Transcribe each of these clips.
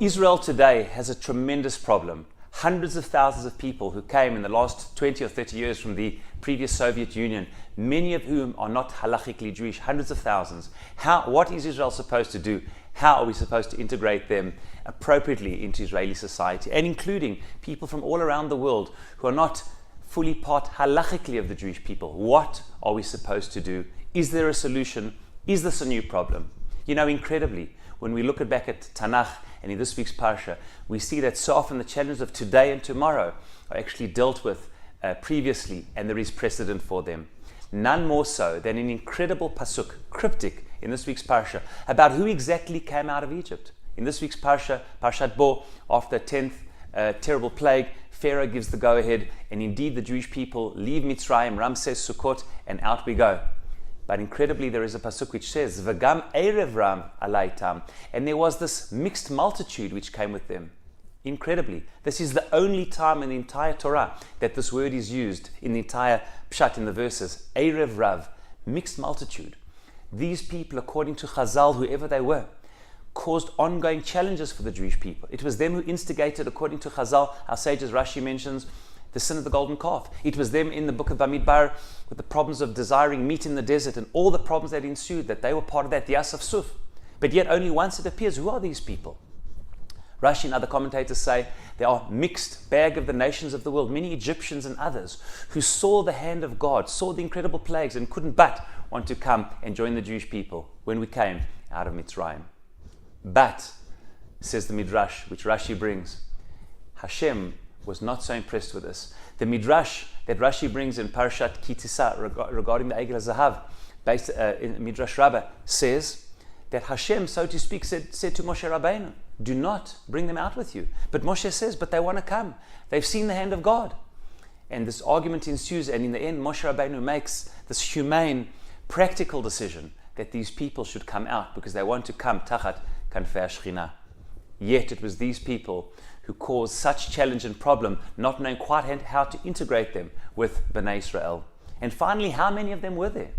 Israel today has a tremendous problem. Hundreds of thousands of people who came in the last 20 or 30 years from the previous Soviet Union, many of whom are not halachically Jewish, hundreds of thousands. What is Israel supposed to do? How are we supposed to integrate them appropriately into Israeli society, and including people from all around the world who are not fully part halachically of the Jewish people? What are we supposed to do? Is there a solution? Is this a new problem? You know, incredibly, when we look back at Tanakh and in this week's Parasha, we see that so often the challenges of today and tomorrow are actually dealt with previously, and there is precedent for them. None more so than an incredible pasuk, cryptic, in this week's Parasha, about who exactly came out of Egypt. In this week's Parasha, Parashat Bo, after the 10th terrible plague, Pharaoh gives the go-ahead, and indeed the Jewish people leave Mitzrayim, Ramses, Sukkot, and out we go. But incredibly, there is a pasuk which says, "V'gam Eirev Rav alaytam," and there was this mixed multitude which came with them. Incredibly, this is the only time in the entire Torah that this word is used in the entire pshat in the verses. Eirev Rav, mixed multitude. These people, according to Chazal, whoever they were, caused ongoing challenges for the Jewish people. It was them who instigated, according to Chazal, our sages Rashi mentions, the sin of the golden calf. It was them in the book of Bamidbar with the problems of desiring meat in the desert and all the problems that ensued, that they were part of that, the Yasaf Suf. But yet only once it appears, who are these people? Rashi and other commentators say they are mixed bag of the nations of the world, many Egyptians and others who saw the hand of God, saw the incredible plagues, and couldn't but want to come and join the Jewish people when we came out of Mitzrayim. But, says the Midrash, which Rashi brings, Hashem was not so impressed with this. The Midrash that Rashi brings in Parashat Kitisa regarding the Egel HaZahav, based in Midrash Rabbah, says that Hashem, so to speak, said to Moshe Rabbeinu, do not bring them out with you. But Moshe says, but they want to come. They've seen the hand of God. And this argument ensues, and in the end, Moshe Rabbeinu makes this humane, practical decision that these people should come out because they want to come tachat kanfei Shechina. Yet it was these people who caused such challenge and problem, not knowing quite how to integrate them with Bnei Yisrael. And finally, how many of them were there?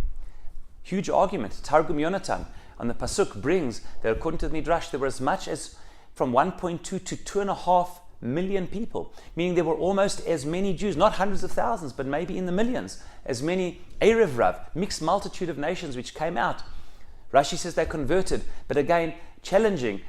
Huge argument. Targum Yonatan on the Pasuk brings that according to the Midrash, there were as much as from 1.2 to 2.5 million people, meaning there were almost as many Jews, not hundreds of thousands, but maybe in the millions, as many Eirev Rav, mixed multitude of nations which came out. Rashi says they converted, but again, challenges.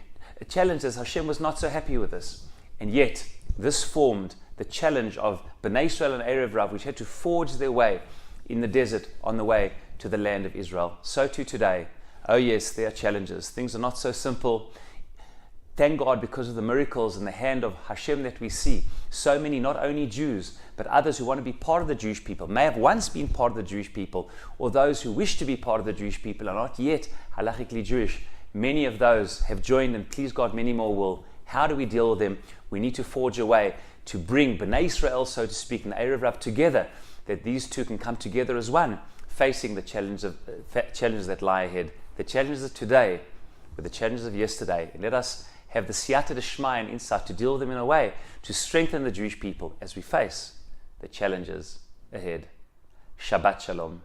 Hashem was not so happy with this. And yet, this formed the challenge of Bnei Yisrael and Eirev Rav, which had to forge their way in the desert on the way to the land of Israel. So too today. Oh yes, there are challenges. Things are not so simple. Thank God, because of the miracles and the hand of Hashem that we see, so many, not only Jews, but others who want to be part of the Jewish people, may have once been part of the Jewish people, or those who wish to be part of the Jewish people are not yet halachically Jewish. Many of those have joined, and please God, many more will. How do we deal with them? We need to forge a way to bring Bnei Yisrael, so to speak, and Eirev Rav together, that these two can come together as one, facing the challenges that lie ahead. The challenges of today with the challenges of yesterday. And let us have the siyata d'shmaya and insight to deal with them in a way to strengthen the Jewish people as we face the challenges ahead. Shabbat Shalom.